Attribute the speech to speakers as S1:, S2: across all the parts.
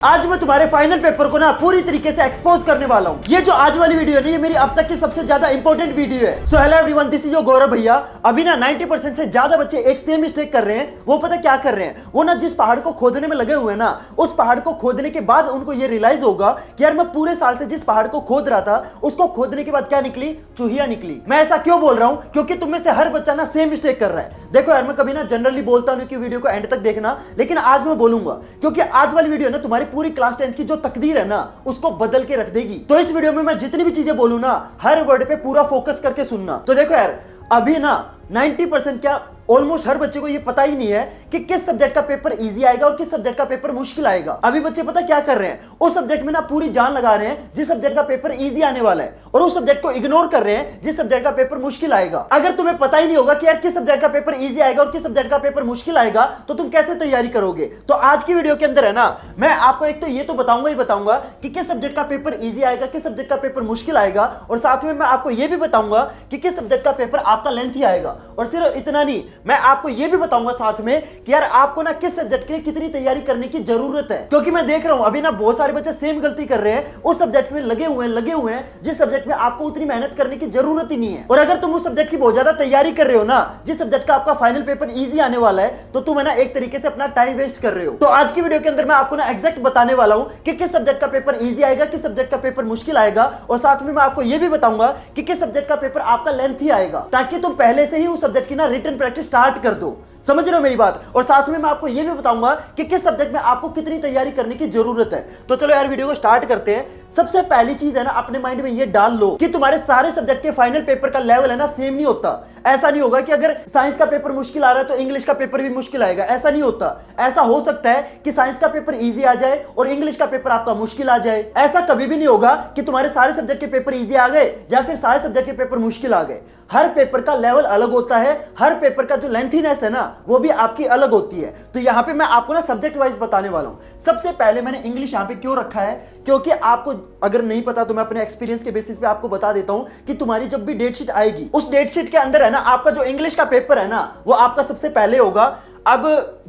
S1: आज मैं तुम्हारे फाइनल पेपर को ना पूरी तरीके से एक्सपोज करने वाला हूँ। ये जो आज वाली वीडियो है ना, ये मेरी अब तक की सबसे ज्यादा इंपॉर्टेंट वीडियो है। So hello everyone, this is your Gaurav भैया। अभी ना 90% से ज्यादा बच्चे एक सेम मिस्टेक कर रहे हैं। वो पता क्या कर रहे हैं, वो ना जिस पहाड़ को खोदने में लगे हुए हैं ना, उस पहाड़ को खोदने के बाद उनको ये रियलाइज होगा कि यार मैं पूरे साल से जिस पहाड़ को खोद रहा था, उसको खोदने के बाद क्या निकली, चूहिया निकली। मैं ऐसा क्यों बोल रहा हूँ, क्योंकि तुम में से हर बच्चा ना सेम मिस्टेक कर रहा है। देखो यार, मैं कभी ना जनरली बोलता हूँ कि वीडियो को एंड तक देखना, लेकिन आज मैं बोलूंगा क्योंकि आज वाली वीडियो ना तुम्हारी पूरी क्लास 10th की जो तकदीर है ना, उसको बदल के रख देगी। तो इस वीडियो में मैं जितनी भी चीजें बोलूं ना, हर वर्ड पे पूरा फोकस करके सुनना। तो देखो यार, अभी ना 90% क्या ऑलमोस्ट हर बच्चे को ये पता ही नहीं है कि किस सब्जेक्ट का पेपर इजी आएगा और किस सब्जेक्ट का पेपर मुश्किल आएगा। अभी बच्चे पता क्या कर रहे हैं, उस सब्जेक्ट में ना पूरी जान लगा रहे हैं जिस सब्जेक्ट का पेपर इजी आने वाला है, और उस सब्जेक्ट को इग्नोर कर रहे हैं जिस सब्जेक्ट का पेपर मुश्किल आएगा। अगर तुम्हें पता ही नहीं होगा कि यार किस सब्जेक्ट का पेपर इजी आएगा और किस सब्जेक्ट का पेपर मुश्किल आएगा, तो तुम कैसे तैयारी करोगे। तो आज की वीडियो के अंदर है ना, मैं आपको एक तो ये तो बताऊंगा कि किस सब्जेक्ट का पेपर इजी आएगा, किस सब्जेक्ट का पेपर मुश्किल आएगा, और साथ में मैं आपको ये भी बताऊंगा कि किस सब्जेक्ट का पेपर आपका लेंथी आएगा। और सिर्फ इतना नहीं, मैं आपको ये भी बताऊंगा साथ में कि यार आपको ना किस सब्जेक्ट के लिए कितनी तैयारी करने की जरूरत है। क्योंकि मैं देख रहा हूं अभी ना बहुत सारे बच्चे सेम गलती कर रहे हैं, उस सब्जेक्ट में लगे हुए हैं जिस सब्जेक्ट में आपको उतनी मेहनत करने की जरूरत ही नहीं है। और अगर तुम उस सब्जेक्ट की बहुत ज्यादा तैयारी कर रहे हो ना, जिस सब्जेक्ट का आपका फाइनल पेपर इजी आने वाला है, तो तुम है ना एक तरीके से अपना टाइम वेस्ट कर रहे हो। तो आज की वीडियो के अंदर मैं आपको ना एग्जैक्ट बताने वाला हूं कि किस सब्जेक्ट का पेपर इजी आएगा, किस सब्जेक्ट का पेपर मुश्किल आएगा, और साथ में मैं आपको यह भी बताऊंगा कि किस सब्जेक्ट का पेपर आपका लेंथी आएगा, ताकि तुम पहले से ही उस सब्जेक्ट की ना रिटन प्रैक्टिस स्टार्ट कर दो। समझ रहे हो मेरी बात। और साथ में मैं आपको यह भी बताऊंगा कि किस सब्जेक्ट में आपको कितनी तैयारी करने की जरूरत है। तो चलो यार वीडियो को स्टार्ट करते हैं। सबसे पहली चीज है ना, अपने माइंड में ये डाल लो कि तुम्हारे सारे सब्जेक्ट के फाइनल पेपर का लेवल है ना सेम नहीं होता। ऐसा नहीं होगा कि अगर साइंस का पेपर मुश्किल आ रहा है तो इंग्लिश का पेपर भी मुश्किल आएगा, ऐसा नहीं होता। ऐसा हो सकता है कि साइंस का पेपर इजी आ जाए और इंग्लिश का पेपर आपका मुश्किल आ जाए। ऐसा कभी भी नहीं होगा कि तुम्हारे सारे सब्जेक्ट के पेपर इजी आ गए या फिर सारे सब्जेक्ट के पेपर मुश्किल आ गए। हर पेपर का लेवल अलग होता है, हर पेपर का जो लेंथीनेस है ना, वो भी आपकी अलग होती है। तो यहां पे मैं आपको ना सब्जेक्ट वाइज बताने वाला हूं। सबसे पहले मैंने इंग्लिश यहां पे क्यों रखा है, क्योंकि आपको अगर नहीं पता तो मैं अपने एक्सपीरियंस के बेसिस पे आपको बता देता हूं कि तुम्हारी जब भी डेट शीट आएगी, उस डेट शीट के अंदर है ना, आपका जो इंग्लिश का पेपर है ना, वो आपका सबसे पहले होगा। अब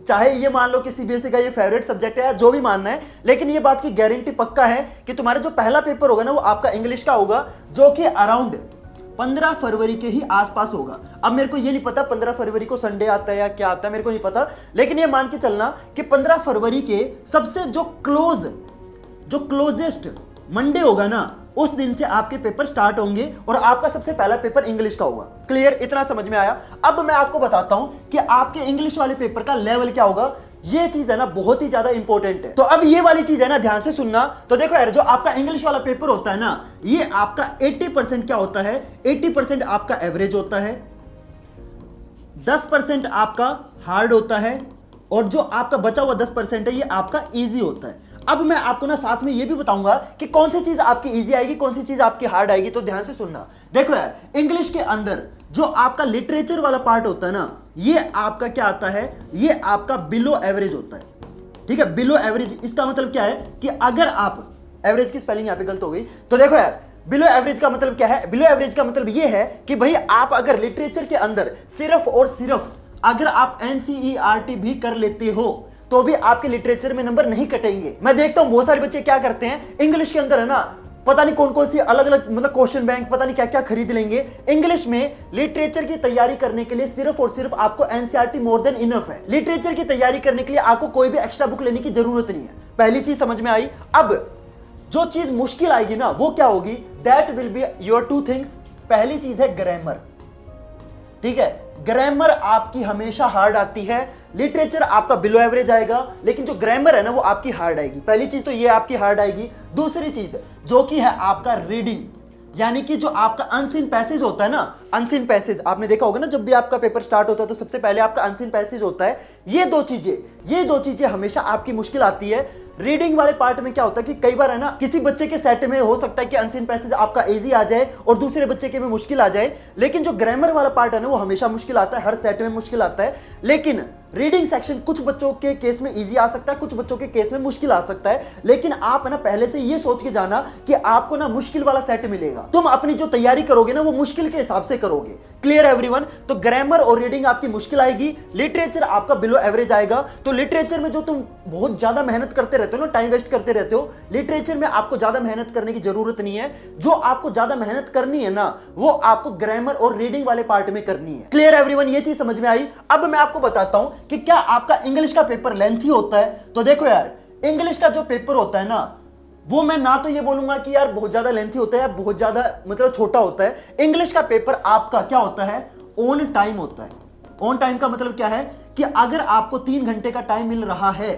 S1: चाहे ये मान लो कि सीबीएसई का ये फेवरेट सब्जेक्ट है, जो भी मानना है, लेकिन ये बात की गारंटी पक्का है कि तुम्हारा जो पहला पेपर होगा ना, वो आपका इंग्लिश का होगा, जो कि अराउंड 15 फरवरी के ही आसपास होगा। अब मेरे को ये नहीं पता 15 फरवरी को संडे आता है या क्या आता है, मेरे को नहीं पता, लेकिन ये मान के चलना कि 15 फरवरी के सबसे जो क्लोजेस्ट मंडे होगा ना, उस दिन से आपके पेपर स्टार्ट होंगे और आपका सबसे पहला पेपर इंग्लिश का होगा। क्लियर, इतना समझ में आया। अब मैं आपको बताता हूं कि आपके इंग्लिश वाले पेपर का लेवल क्या होगा। ये चीज है ना बहुत ही ज्यादा इंपॉर्टेंट है। तो अब ये वाली चीज है ना, ध्यान से सुनना। तो देखो यार, जो आपका इंग्लिश वाला पेपर होता है ना, ये आपका 80% क्या होता है, 80% आपका एवरेज होता है, 10% आपका हार्ड होता है, और जो आपका बचा हुआ 10% है, ये आपका इजी होता है। अब मैं आपको ना साथ में ये भी बताऊंगा कि कौन सी चीज आपकी इजी आएगी, कौन सी चीज आपकी हार्ड आएगी। तो ध्यान से सुनना। देखो यार, इंग्लिश के अंदर जो आपका लिटरेचर वाला पार्ट होता है ना, ये आपका क्या आता है, ये आपका बिलो एवरेज होता है। ठीक है, बिलो एवरेज, इसका मतलब क्या है कि अगर आप, एवरेज की स्पेलिंग यहां पे गलत हो गई, तो देखो यार, बिलो एवरेज का मतलब क्या है। बिलो एवरेज का मतलब ये है कि भाई आप अगर लिटरेचर के अंदर सिर्फ और सिर्फ अगर आप एनसीईआरटी भी कर लेते हो, तो भी आपके लिटरेचर में नंबर नहीं कटेंगे। मैं देखता हूं बहुत सारे बच्चे क्या करते हैं, इंग्लिश के अंदर है ना, पता नहीं कौन कौन सी अलग अलग मतलब क्वेश्चन बैंक पता नहीं क्या क्या खरीद लेंगे। इंग्लिश में लिटरेचर की तैयारी करने के लिए सिर्फ और सिर्फ आपको एनसीईआरटी मोर देन इनफ है। लिटरेचर की तैयारी करने के लिए आपको कोई भी एक्स्ट्रा बुक लेने की जरूरत नहीं है। पहली चीज समझ में आई। अब जो चीज मुश्किल आएगी ना, वो क्या होगी, that will be your two things. पहली चीज है ग्रामर। ठीक है, ग्रामर आपकी हमेशा हार्ड आती है। लिटरेचर आपका बिलो एवरेज आएगा, लेकिन जो ग्रामर है ना, वो आपकी हार्ड आएगी। पहली चीज तो ये आपकी हार्ड आएगी। दूसरी चीज जो कि है आपका रीडिंग, यानी कि जो आपका अनसीन पैसेज होता है ना, अनसीन पैसेज आपने देखा होगा ना, जब भी आपका पेपर स्टार्ट होता है तो सबसे पहले आपका अनसीन पैसेज होता है। ये दो चीजें हमेशा आपकी मुश्किल आती है। रीडिंग वाले पार्ट में क्या होता है कि कई बार है ना, किसी बच्चे के सेट में हो सकता है कि अनसीन पैसेज आपका इजी आ जाए और दूसरे बच्चे के में मुश्किल आ जाए, लेकिन जो ग्रामर वाला पार्ट है ना, वो हमेशा मुश्किल आता है, हर सेट में मुश्किल आता है। लेकिन रीडिंग सेक्शन कुछ बच्चों के केस में इजी आ सकता है, कुछ बच्चों के केस में मुश्किल आ सकता है, लेकिन आप है ना पहले से ये सोच के जाना कि आपको ना मुश्किल वाला सेट मिलेगा। तुम अपनी जो तैयारी करोगे ना वो मुश्किल के हिसाब से करोगे। Clear everyone? तो ग्रामर और रीडिंग आपकी मुश्किल आएगी, लिटरेचर आपका बिलो एवरेज आएगा। तो लिटरेचर में जो तुम बहुत ज्यादा मेहनत करते रहते हो ना, टाइम वेस्ट करते रहते हो, लिटरेचर में आपको ज्यादा मेहनत करने की जरूरत नहीं है। जो आपको ज्यादा मेहनत करनी है ना वो आपको ग्रामर और रीडिंग वाले पार्ट में करनी है। Clear everyone? ये चीज समझ में आई? अब मैं आपको बताता हूं कि क्या आपका इंग्लिश का पेपर लेंथी होता है। तो देखो यार, इंग्लिश का जो पेपर होता है ना वो मैं ना तो ये बोलूंगा कि यार बहुत ज्यादा लेंथी होता है या बहुत ज्यादा मतलब छोटा होता है। इंग्लिश का पेपर आपका क्या होता है, ऑन टाइम होता है। ऑन टाइम का मतलब क्या है कि अगर आपको 3 घंटे का टाइम मिल रहा है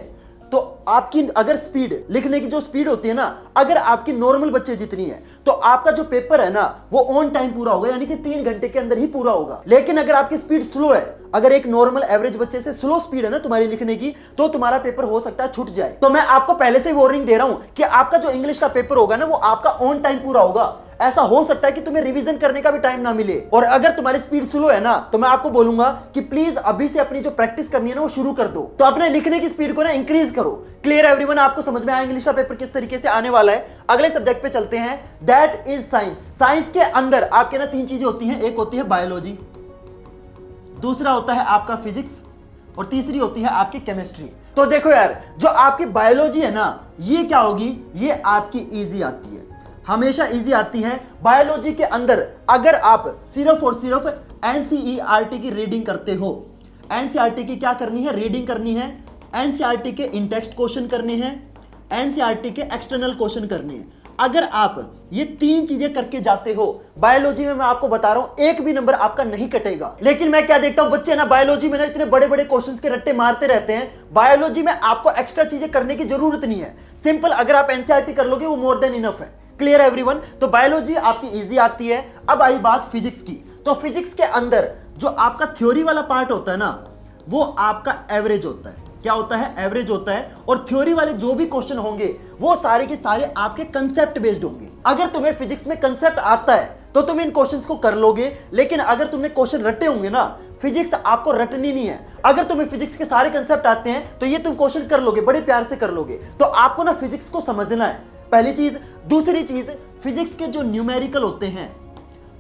S1: तो आपकी अगर स्पीड, लिखने की जो स्पीड होती है ना, अगर आपकी नॉर्मल बच्चे जितनी है तो आपका जो पेपर है ना वो ऑन टाइम पूरा होगा, यानी कि 3 घंटे के अंदर ही पूरा होगा। लेकिन अगर आपकी स्पीड स्लो है, अगर एक नॉर्मल एवरेज बच्चे से स्लो स्पीड है ना तुम्हारी लिखने की, तो तुम्हारा पेपर हो सकता है छूट जाए। तो मैं आपको पहले से वार्निंग दे रहा हूं कि आपका जो इंग्लिश का पेपर होगा ना वो आपका ऑन टाइम पूरा होगा। ऐसा हो सकता है कि तुम्हें रिवीजन करने का भी टाइम ना मिले। और अगर तुम्हारी स्पीड स्लो है ना तो मैं आपको बोलूंगा कि प्लीज अभी से अपनी जो प्रैक्टिस करनी है ना वो शुरू कर दो। तो अपने लिखने की स्पीड को ना इंक्रीज करो। Clear everyone? आपको समझ में आया इंग्लिश का पेपर किस तरीके से आने वाला है? अगले सब्जेक्ट पे चलते हैं, दैट इज साइंस। साइंस के अंदर आपके ना 3 चीजें होती हैं। एक होती है बायोलॉजी, दूसरा होता है आपका फिजिक्स, और तीसरी होती है आपकी केमिस्ट्री। तो देखो यार, जो आपकी बायोलॉजी है ना ये क्या होगी, ये आपकी इजी आती है, हमेशा इजी आती है। बायोलॉजी के अंदर अगर आप सिर्फ और सिर्फ एनसीईआरटी की रीडिंग करते हो, एनसीईआरटी की क्या करनी है, रीडिंग करनी है, एनसीईआरटी के इन टेक्स्ट क्वेश्चन करने हैं, एनसीईआरटी के एक्सटर्नल क्वेश्चन करने हैं, अगर आप ये 3 चीजें करके जाते हो बायोलॉजी में, मैं आपको बता रहा हूं एक भी नंबर आपका नहीं कटेगा। लेकिन मैं क्या देखता हूं, बच्चे ना बायोलॉजी में ना इतने बड़े बड़े क्वेश्चंस के रट्टे मारते रहते हैं। बायोलॉजी में आपको एक्स्ट्रा चीजें करने की जरूरत नहीं है, सिंपल अगर आप एनसीईआरटी कर लोगे वो मोर देन इनफ है। Clear everyone? तो बायोलॉजी आपकी इजी आती है। अब आई बात फिजिक्स की। तो फिजिक्स के अंदर जो आपका थ्योरी वाला पार्ट होता है ना वो आपका एवरेज होता है। क्या होता है? एवरेज होता है। और थ्योरी वाले जो भी क्वेश्चन होंगे वो सारे के सारे आपके कंसेप्ट बेस्ड होंगे। अगर तुम्हें फिजिक्स में कंसेप्ट आता है तो तुम इन क्वेश्चंस को कर लोगे, लेकिन अगर तुमने क्वेश्चन रटे होंगे ना, फिजिक्स आपको रटनी नहीं है। अगर तुम्हें फिजिक्स के सारे कंसेप्ट आते हैं तो ये तुम क्वेश्चन कर लोगे, बड़े प्यार से कर लोगे। तो आपको ना फिजिक्स को समझना है, पहली चीज। दूसरी चीज, फिजिक्स के जो न्यूमेरिकल होते हैं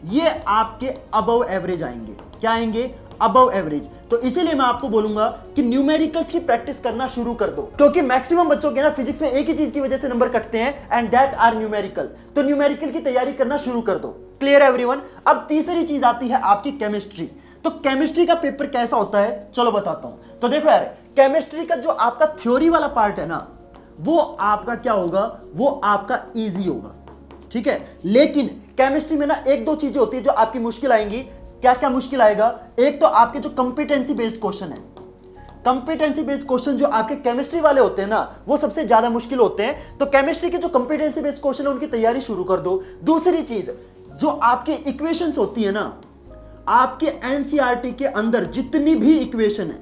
S1: ये आपके अबव एवरेज आएंगे। क्या आएंगे? Above average. तो इसीलिए मैं आपको बोलूंगा कि न्यूमेरिकल्स की प्रैक्टिस करना शुरू कर दो, क्योंकि मैक्सिमम बच्चों के ना फिजिक्स में एक ही चीज की वजह से नंबर कटते हैं, एंड दैट आर न्यूमेरिकल। तो न्यूमेरिकल की तैयारी करना शुरू कर दो। Clear everyone? अब तीसरी चीज आती है आपकी केमिस्ट्री। तो केमिस्ट्री का पेपर कैसा होता है चलो बताता हूं। तो देखो यार, केमिस्ट्री का जो आपका थ्योरी वाला पार्ट है ना वो आपका क्या होगा, वो आपका इजी होगा, ठीक है। लेकिन केमिस्ट्री में ना 1-2 चीजें होती है जो आपकी मुश्किल आएंगी। क्या क्या मुश्किल आएगा? एक तो आपके जो कंपिटेंसी बेस्ड क्वेश्चन है, कंपिटेंसी बेस्ड क्वेश्चन जो आपके केमिस्ट्री वाले होते हैं ना वो सबसे ज्यादा मुश्किल होते हैं। तो केमिस्ट्री के जो कंपिटेंसी बेस्ड क्वेश्चन है उनकी तैयारी शुरू कर दो। दूसरी चीज, जो आपके इक्वेशंस होती है ना, आपके एनसीईआरटी के अंदर जितनी भी इक्वेशन है,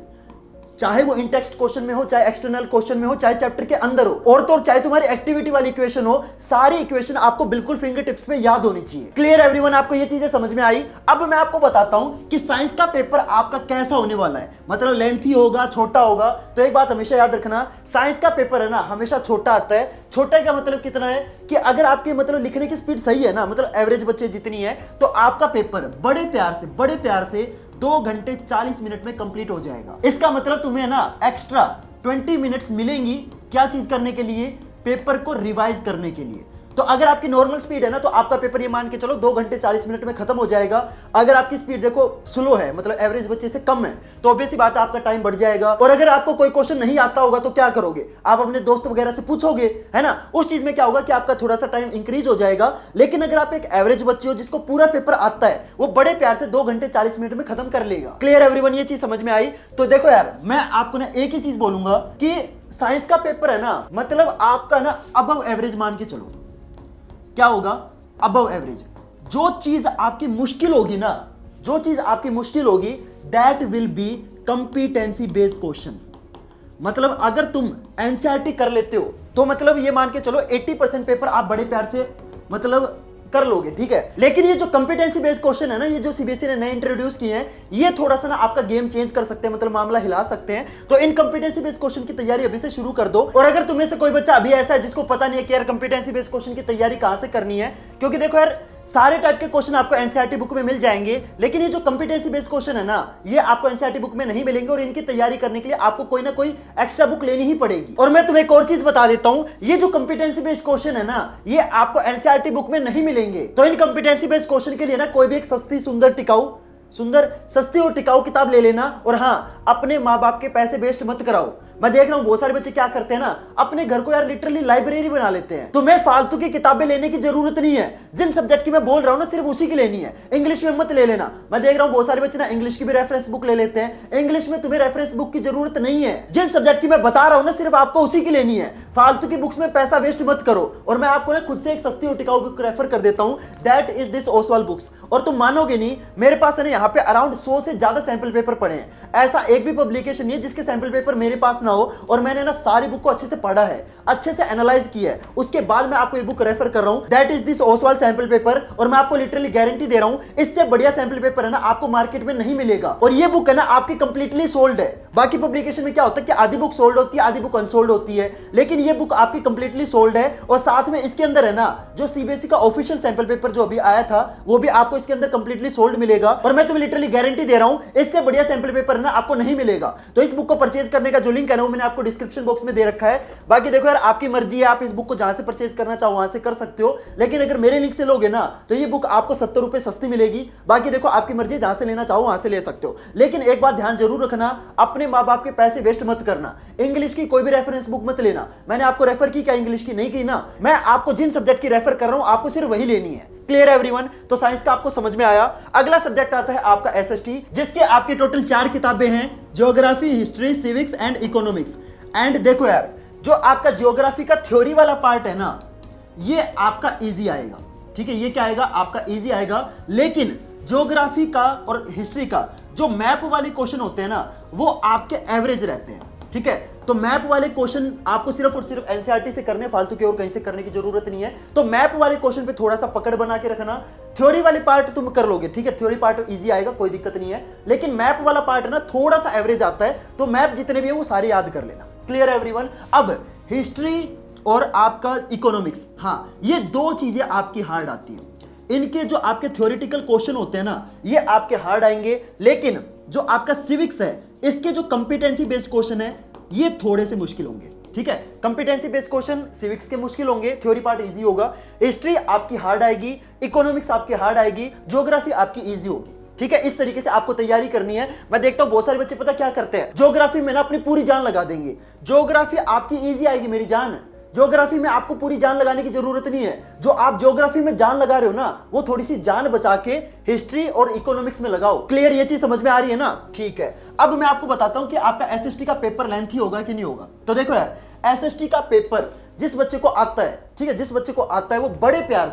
S1: चाहे वो इन टेक्स्ट क्वेश्चन में हो, चाहे एक्सटर्नल क्वेश्चन में हो, चाहे चैप्टर के अंदर हो, और तो चाहे तुम्हारी एक्टिविटी वाली इक्वेशन हो, सारी इक्वेशन आपको बिल्कुल फिंगर टिप्स में याद होनी चाहिए। Clear everyone? आपको ये चीजें समझ में आई? अब मैं आपको बताता हूं कि साइंस का पेपर आपका कैसा होने वाला है, मतलब लेंथी होगा, छोटा होगा। तो एक बात हमेशा याद रखना, साइंस का पेपर है ना हमेशा छोटा आता है। छोटा का मतलब कितना है कि अगर आपके मतलब लिखने की स्पीड सही है ना, मतलब एवरेज बच्चे जितनी है, तो आपका पेपर बड़े प्यार से 2 घंटे 40 मिनट में कंप्लीट हो जाएगा। इसका मतलब तुम्हें ना एक्स्ट्रा 20 मिनट्स मिलेंगी क्या चीज करने के लिए, पेपर को रिवाइज करने के लिए। तो अगर आपकी नॉर्मल स्पीड है ना तो आपका पेपर ये मान के चलो 2 घंटे 40 मिनट में खत्म हो जाएगा। अगर आपकी स्पीड देखो स्लो है, मतलब एवरेज बच्चे से कम है, तो ऑब्वियस सी बात है आपका टाइम बढ़ जाएगा। और अगर आपको कोई क्वेश्चन नहीं आता होगा तो क्या करोगे, आप अपने दोस्त वगैरह से पूछोगे, है ना। उस चीज में क्या होगा कि आपका थोड़ा सा टाइम इंक्रीज हो जाएगा। लेकिन अगर आप एक एवरेज बच्चे हो जिसको पूरा पेपर आता है, वो बड़े प्यार से 2 घंटे 40 मिनट में खत्म कर लेगा। Clear everyone? ये चीज समझ में आई? तो देखो यार, मैं आपको ना एक ही चीज बोलूंगा कि साइंस का पेपर है ना, मतलब आपका ना अबव एवरेज मान के चलो। क्या होगा? Above average. जो चीज आपकी मुश्किल होगी ना, जो चीज आपकी मुश्किल होगी, that will be competency based question. मतलब अगर तुम एनसीईआरटी कर लेते हो तो मतलब ये मान के चलो 80% पेपर आप बड़े प्यार से मतलब कर लोगे, ठीक है। लेकिन ये जो कंपिटेंसी बेस्ड क्वेश्चन है ना, ये जो सीबीएसई ने नए इंट्रोड्यूस किए हैं, ये थोड़ा सा ना आपका गेम चेंज कर सकते हैं, मतलब मामला हिला सकते हैं। तो इन कंपिटेंसी बेस्ड क्वेश्चन की तैयारी अभी से शुरू कर दो। और अगर तुम्हें से कोई बच्चा अभी ऐसा है जिसको पता नहीं है कि यार कंपिटेंसी बेस्ड क्वेश्चन की तैयारी कहां से करनी है, क्योंकि देखो यार सारे टाइप के क्वेश्चन आपको एनसीईआरटी बुक में मिल जाएंगे, लेकिन ये जो कंपिटेंसी बेस्ड क्वेश्चन है ना, ये आपको एनसीईआरटी बुक में नहीं मिलेंगे, और इनकी तैयारी करने के लिए आपको कोई ना कोई एक्स्ट्रा बुक लेनी ही पड़ेगी। और मैं तुम्हें एक और चीज बता देता हूं, ये जो कंपिटेंसी बेस्ड क्वेश्चन है ना, ये आपको एनसीईआरटी बुक में नहीं मिलेंगे। तो इन कंपिटेंसी बेस्ड क्वेश्चन के लिए ना कोई भी एक सस्ती और टिकाऊ किताब ले लेना। और हाँ, अपने माँ बाप के पैसे वेस्ट मत कराओ। मैं देख रहा हूं बहुत सारे बच्चे क्या करते हैं ना, अपने घर को यार लिटरली लाइब्रेरी बना लेते हैं। तुम्हें फालतू की किताबें लेने की जरूरत नहीं है। जिन सब्जेक्ट की मैं बोल रहा हूं ना, सिर्फ उसी की लेनी है, इंग्लिश में मत ले लेना। मैं देख रहा हूं बहुत सारे बच्चे ना इंग्लिश की भी रेफरेंस बुक ले लेते हैं। इंग्लिश में तुम्हें रेफरेंस बुक की जरूरत नहीं है। जिन सब्जेक्ट की मैं बता रहा हूं ना, सिर्फ आपको उसी की लेनी है। फालतू की बुक्स में पैसा वेस्ट मत करो। और मैं आपको ना खुद से एक सस्ती और टिकाऊ बुक रेफर कर देता हूं, that is this Oswal books. और तुम मानोगे नहीं, मेरे पास है ना यहाँ पे अराउंड 100 से ज्यादा सैंपल पेपर पड़े हैं। ऐसा एक भी पब्लिकेशन नहीं है जिसके सैंपल पेपर मेरे पास ना हो। और मैंने ना सारी बुक को अच्छे से पढ़ा है, अच्छे से एनालाइज किया है, उसके बाद मैं आपको ये बुक रेफर कर रहा हूं, that is this Oswal sample paper. और मैं आपको लिटरली गारंटी दे रहा हूं, इससे बढ़िया सैंपल पेपर है ना आपको मार्केट में नहीं मिलेगा। और ये बुक है ना आपकी कंप्लीटली सोल्ड है। बाकी पब्लिकेशन में क्या होता है कि आधी बुक सोल्ड होती है, आधी बुक अनसोल्ड होती है, लेकिन ये बुक आपकी कंप्लीटली सोल्ड है। और साथ में इसके अंदर है ना जो सीबीएसई का ऑफिशियल सैंपल पेपर जो अभी आया था, वो भी आपको इसके अंदर कंप्लीटली सोल्ड मिलेगा। और मैं तुम्हें लिटरली गारंटी दे रहा हूं, इससे बढ़िया सैंपल पेपर है ना आपको नहीं मिलेगा। तो इस बुक को परचेज करने का जो लिंक है ना, वो मैंने आपको डिस्क्रिप्शन बॉक्स में दे रखा है। बाकी देखो यार, आपकी मर्जी है, आप इस बुक को जहां से परचेज करना चाहो वहां से कर सकते हो। लेकिन अगर मेरे लिंक से लोगे ना, तो ये बुक आपको 70 रुपए सस्ती मिलेगी। बाकी देखो आपकी मर्जी, जहां से लेना चाहो वहां से ले सकते हो। लेकिन एक बात ध्यान जरूर रखना, अपने माँ बाप के पैसे वेस्ट मत करना। इंग्लिश की कोई भी रेफरेंस बुक मत लेना। मैंने आपको रेफर की क्या इंग्लिश की? नहीं की ना। मैं आपको जिन सब्जेक्ट की रेफर कर रहा हूं, आपको सिर्फ वही लेनी है। क्लियर है एवरीवन? तो साइंस का आपको समझ में आया। अगला सब्जेक्ट आता है आपका एसएसटी, जिसके आपके टोटल 4 किताबें हैं, geography, history, civics and economics. And देखो यार, जो आपका ज्योग्राफी का थ्योरी वाला पार्ट है ना, ये आपका इजी आएगा, ठीक है। ये क्या आएगा? आपका इजी आएगा। लेकिन ज्योग्राफी का और हिस्ट्री का जो मैप वाले क्वेश्चन होते हैं ना, वो आपके एवरेज रहते हैं, ठीक है। तो मैप वाले क्वेश्चन आपको सिर्फ और सिर्फ एनसीईआरटी से करने, फालतू के और कहीं से करने की जरूरत नहीं है। तो मैप वाले क्वेश्चन पे थोड़ा सा पकड़ बना के रखना। थ्योरी वाले पार्ट तुम कर लोगे, ठीक है। थ्योरी पार्ट इजी आएगा, कोई दिक्कत नहीं है। लेकिन मैप वाला पार्ट है ना, थोड़ा सा एवरेज आता है। तो मैप जितने भी है वो सारे याद कर लेना। क्लियर है एवरीवन? अब हिस्ट्री और आपका इकोनॉमिक्स, हाँ, ये 2 चीजें आपकी हार्ड आती है। इनके जो आपके थ्योरेटिकल क्वेश्चन होते हैं ना, ये आपके हार्ड आएंगे। लेकिन जो आपका सिविक्स है, इसके जो कंपिटेंसी बेस्ड क्वेश्चन है, ये थोड़े से मुश्किल होंगे, ठीक है। कंपिटेंसी बेस्ड क्वेश्चन सिविक्स के मुश्किल होंगे, थ्योरी पार्ट इजी होगा। हिस्ट्री आपकी हार्ड आएगी, इकोनॉमिक्स आपकी हार्ड आएगी, ज्योग्राफी आपकी इजी होगी, ठीक है। इस तरीके से आपको तैयारी करनी है। मैं देखता हूं बहुत सारे बच्चे पता क्या करते हैं, ज्योग्राफी में ना अपनी पूरी जान लगा देंगे। ज्योग्राफी आपकी इजी आएगी मेरी जान, ज्योग्राफी में आपको पूरी जान लगाने की जरूरत नहीं है। जो आप ज्योग्राफी में जान लगा रहे हो ना, वो थोड़ी सी जान बचा के हिस्ट्री और इकोनॉमिक्स में लगाओ। क्लियर? ये चीज समझ में आ रही है ना? ठीक है। अब मैं आपको बताता हूं कि आपका एसएसटी का पेपर लेंथी होगा कि नहीं होगा। तो देखो यार, एसएसटी का पेपर जिस बच्चे को आता है, ठीक है, जिस बच्चे को आता है वो बड़े प्यार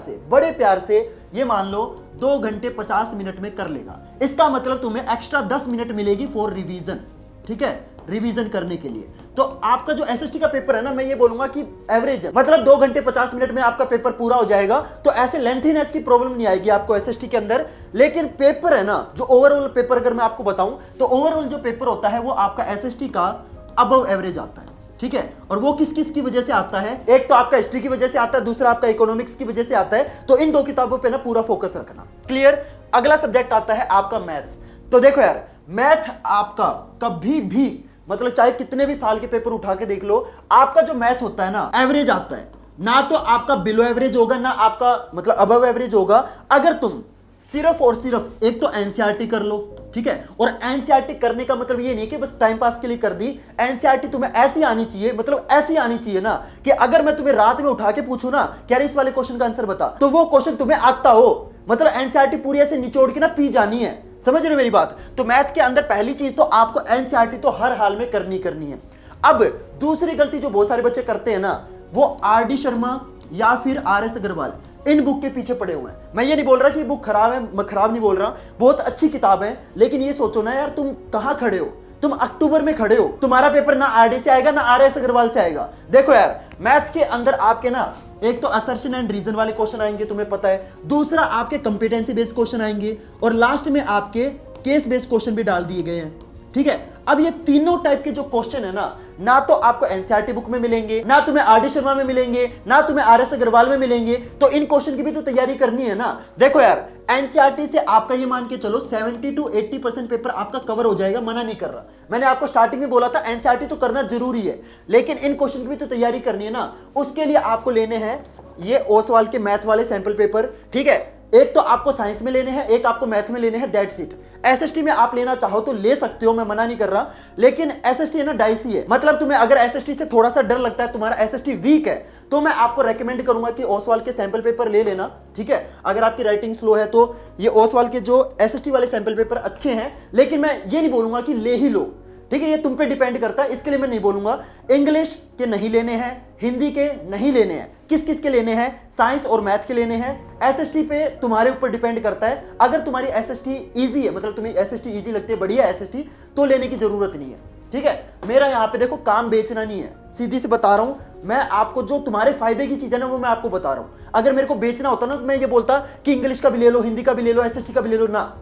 S1: से ये मान लो 2 घंटे 50 मिनट में कर लेगा। इसका मतलब तुम्हें एक्स्ट्रा 10 मिनट मिलेगी फॉर रिवीजन, ठीक है, रिवीजन करने के लिए। तो आपका जो एसएसटी का पेपर है ना, मैं ये बोलूंगा कि एवरेज है, मतलब 2 घंटे 50 मिनट में आपका पेपर पूरा हो जाएगा। तो ऐसे लेंथीनेस की प्रॉब्लम नहीं आएगी आपको एसएसटी के अंदर। लेकिन पेपर है ना, जो ओवरऑल पेपर अगर मैं आपको बताऊं, तो ओवरऑल जो पेपर होता है वो आपका एसएसटी का अबव एवरेज आता है, ठीक है। और वो किस किस की वजह से आता है? एक तो आपका हिस्ट्री की वजह से आता है, दूसरा आपका इकोनॉमिक्स की वजह से आता है। तो इन 2 किताबों पे ना पूरा फोकस रखना। क्लियर? अगला सब्जेक्ट आता है आपका मैथ्स। तो देखो यार, मैथ आपका कभी भी, मतलब चाहे कितने भी साल के पेपर उठा के देख लो, आपका जो मैथ होता है ना, एवरेज आता है। ना तो आपका बिलो एवरेज होगा, ना आपका मतलब अबव एवरेज होगा। अगर तुम सिर्फ और सिर्फ एक तो एनसीईआरटी कर लो, ठीक है। और एनसीईआरटी करने का मतलब ये नहीं कि बस टाइम पास के लिए कर दी। एनसीईआरटी तुम्हें ऐसी आनी चाहिए, मतलब ऐसी आनी चाहिए ना कि अगर मैं तुम्हें रात में उठा के पूछूं ना कि यार इस वाले क्वेश्चन का आंसर बता, तो वो क्वेश्चन तुम्हें आता हो। मतलब एनसीईआरटी पूरी ऐसे निचोड़ के ना पी जानी है। समझ रहे हो मेरी बात? तो मैथ के अंदर पहली चीज तो आपको एनसीईआरटी तो हर हाल में करनी है। अब दूसरी गलती जो बहुत सारे बच्चे करते हैं ना, वो आरडी शर्मा या फिर आरएस अग्रवाल, इन बुक के पीछे पड़े हुए हैं। मैं ये नहीं बोल रहा कि बुक खराब है, मैं खराब नहीं बोल रहा, बहुत अच्छी किताब है। लेकिन ये सोचो ना यार, तुम कहां खड़े हो? तुम अक्टूबर में खड़े हो, तुम्हारा पेपर ना आरडी से आएगा ना आरएस अग्रवाल से आएगा। देखो यार, मैथ के अंदर आपके ना एक तो असर्शन एंड रीजन वाले क्वेश्चन आएंगे, तुम्हें पता है, दूसरा आपके कंपिटेंसी बेस्ड क्वेश्चन आएंगे, और लास्ट में आपके केस बेस्ड क्वेश्चन भी डाल दिए गए हैं। ठीक है, अब ये तीनों टाइप के जो क्वेश्चन है ना तो आपको एनसीईआरटी बुक में मिलेंगे, ना तुम्हें आर.डी. शर्मा में मिलेंगे, ना तुम्हें आर.एस. अग्रवाल में मिलेंगे। तो इन क्वेश्चन की भी तो तैयारी करनी है ना। देखो यार, एनसीईआरटी से आपका ये मान के चलो 70 to 80% पेपर आपका कवर हो जाएगा, मना नहीं कर रहा। मैंने आपको स्टार्टिंग में बोला था एनसीईआरटी तो करना जरूरी है, लेकिन इन क्वेश्चन की भी तो तैयारी करनी है ना। उसके लिए आपको लेने हैं ये ओसवाल के मैथ वाले सैंपल पेपर। ठीक है, एक तो आपको साइंस में लेने हैं, एक आपको मैथ में लेने हैं, दैट्स इट। एसएसटी में आप लेना चाहो तो ले सकते हो, मैं मना नहीं कर रहा, लेकिन एसएसटी है ना डाइसी है। मतलब तुम्हें अगर एसएसटी से थोड़ा सा डर लगता है, तुम्हारा एसएसटी वीक है, तो मैं आपको रेकमेंड करूंगा कि ओसवाल के सैंपल पेपर ले लेना। ठीक है, अगर आपकी राइटिंग स्लो है तो ये ओसवाल के जो एसएसटी वाले सैंपल पेपर अच्छे हैं, लेकिन मैं ये नहीं बोलूंगा कि ले ही लो। ठीक है, ये तुम पे डिपेंड करता है, इसके लिए मैं नहीं बोलूंगा। इंग्लिश के नहीं लेने हैं, हिंदी के नहीं लेने हैं, किस किस के लेने हैं, साइंस और मैथ के लेने हैं। एसएसटी पे तुम्हारे ऊपर डिपेंड करता है। अगर तुम्हारी एसएसटी इजी है, मतलब तुम्हें एसएसटी इजी लगती है, बढ़िया एसएसटी, तो लेने की जरूरत नहीं है। ठीक है, मेरा यहाँ पे देखो काम बेचना नहीं है, सीधी से बता रहा हूं। मैं आपको जो तुम्हारे फायदे की चीज है ना वो मैं आपको बता रहा हूं। अगर मेरे को बेचना होता ना तो मैं ये बोलता कि इंग्लिश का भी ले लो, हिंदी का भी ले लो, एसएसटी का भी ले लो ना।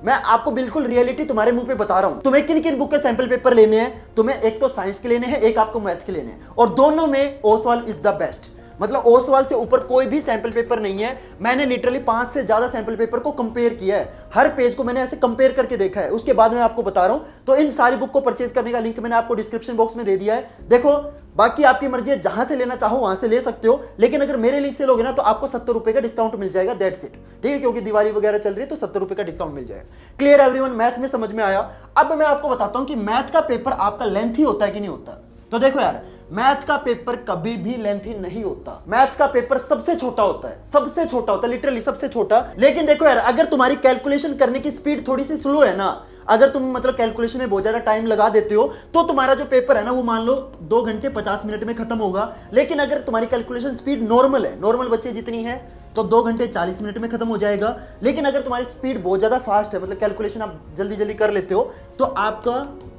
S1: मैं आपको बिल्कुल रियलिटी तुम्हारे मुंह पे बता रहा हूं। तुम्हें किन किन बुक के सैंपल पेपर लेने हैं, तुम्हें एक तो साइंस के लेने हैं, एक आपको मैथ के लेने हैं, और दोनों में ओसवाल इज द बेस्ट। मतलब ओसवाल से ऊपर कोई भी सैंपल पेपर नहीं है। मैंने लिटरली 5 से ज्यादा सैंपल पेपर को कंपेयर किया है, हर पेज को मैंने ऐसे कंपेयर करके देखा है, उसके बाद मैं आपको बता रहा हूं। तो इन सारी बुक को परचेज करने का लिंक मैंने आपको डिस्क्रिप्शन बॉक्स में दे दिया है। देखो, बाकी आपकी मर्जी है, जहां से लेना चाहो वहां से ले सकते हो, लेकिन अगर मेरे लिंक से लोगे ना तो आपको 70 रुपए का डिस्काउंट मिल जाएगा, दैट्स इट। ठीक है, क्योंकि दिवाली वगैरह चल रही है तो 70 रुपए का डिस्काउंट मिल जाएगा। क्लियर एवरीवन, मैथ में समझ में आया। अब मैं आपको बताता हूं कि मैथ का पेपर आपका लेंथी होता है कि नहीं होता। तो देखो यार, मैथ का पेपर कभी भी लेंथी नहीं होता। मैथ का पेपर सबसे छोटा होता है, सबसे छोटा होता है, लिटरली सबसे छोटा। लेकिन देखो यार, अगर तुम्हारी कैलकुलेशन करने की स्पीड थोड़ी सी स्लो है ना, अगर तुम मतलब कैलकुलेशन में बहुत ज्यादा टाइम लगा देते हो, तो तुम्हारा जो पेपर है ना वो मान लो 2 घंटे 50 मिनट में खत्म होगा। लेकिन अगर तुम्हारी कैलकुलेशन स्पीड नॉर्मल है, नॉर्मल बच्चे जितनी है, तो 2 घंटे 40 मिनट में खत्म हो जाएगा। लेकिन अगर तुम्हारी स्पीड बहुत ज्यादा फास्ट है, मतलब कैलकुलेशन आप जल्दी जल्दी कर लेते हो, तो आपका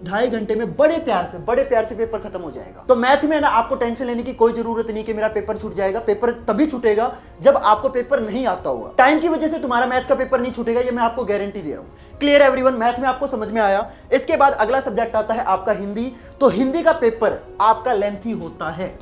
S1: 2.5 घंटे में बड़े प्यार से पेपर खत्म हो जाएगा। तो मैथ में ना आपको टेंशन लेने की कोई जरूरत नहीं कि मेरा पेपर छूट जाएगा। पेपर तभी छूटेगा जब आपको पेपर नहीं आता होगा। टाइम की वजह से तुम्हारा मैथ का पेपर नहीं छूटेगा, ये मैं आपको गारंटी दे रहा हूं। क्लियर एवरीवन, मैथ में आपको समझ में आया। इसके बाद अगला सब्जेक्ट आता है आपका हिंदी। तो हिंदी का पेपर आपका लेंथी होता है।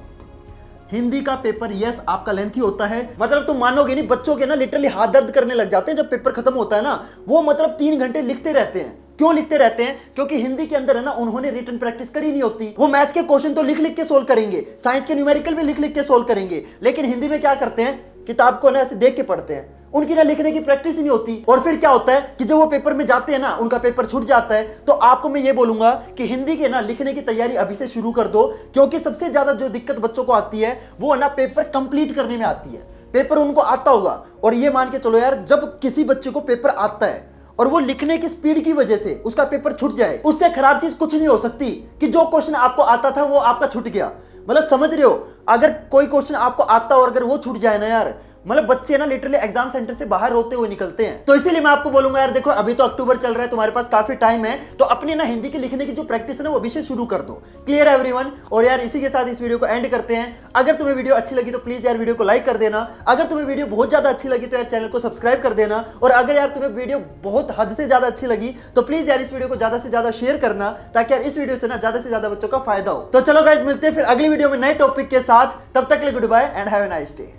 S1: हिंदी का पेपर यस आपका लेंथी होता है। मतलब तुम मानोगे नहीं, बच्चों के ना लिटरली हाथ दर्द करने लग जाते हैं जब पेपर खत्म होता है ना। वो मतलब 3 घंटे लिखते रहते हैं। क्यों लिखते रहते हैं? क्योंकि हिंदी के अंदर है ना उन्होंने रिटन प्रैक्टिस करी नहीं होती। वो मैथ के क्वेश्चन तो लिख लिख के सोल्व करेंगे, साइंस के न्यूमेरिकल भी लिख लिख के सोल्व करेंगे, लेकिन हिंदी में क्या करते हैं, किताब को ना ऐसे देख के पढ़ते हैं। उनकी ना लिखने की प्रैक्टिस ही नहीं होती। और फिर क्या होता है कि जब वो पेपर में जाते हैं ना, उनका पेपर छूट जाता है। तो आपको मैं ये बोलूंगा कि हिंदी के ना लिखने की तैयारी अभी से शुरू कर दो, क्योंकि सबसे ज्यादा जो दिक्कत बच्चों को आती है वो है ना पेपर कंप्लीट करने में आती है। पेपर उनको आता होगा, और ये मान के चलो यार, जब किसी बच्चे को पेपर आता है और वो लिखने की स्पीड की वजह से उसका पेपर छूट जाए, उससे खराब चीज कुछ नहीं हो सकती कि जो क्वेश्चन आपको आता था वो आपका छूट गया। मतलब समझ रहे हो, अगर कोई क्वेश्चन आपको आता हो और अगर वो छूट जाए ना यार, मतलब बच्चे ना लिटरली एग्जाम सेंटर से बाहर रोते हुए निकलते हैं। तो इसीलिए मैं आपको बोलूंगा यार, देखो अभी तो अक्टूबर चल रहा है, तुम्हारे पास काफी टाइम है, तो अपनी ना हिंदी के लिखने की जो प्रैक्टिस है ना वो अभी से शुरू कर दो। Clear everyone. और यार इसी के साथ इस वीडियो को एंड करते हैं। अगर तुम्हें वीडियो अच्छी लगी तो प्लीज यार वीडियो को लाइक कर देना। अगर तुम्हें वीडियो बहुत ज्यादा अच्छी लगी तो यार चैनल को सब्सक्राइब कर देना। और अगर यार तुम्हें वीडियो बहुत हद से ज्यादा अच्छी लगी तो प्लीज यार इस वीडियो को ज्यादा से ज्यादा शेयर करना, ताकि यार इस वीडियो से ना ज्यादा से ज्यादा बच्चों का फायदा हो। तो चलो गाइस, मिलते हैं फिर अगली वीडियो में नए टॉपिक के साथ। तब तक के लिए good bye and have a nice day.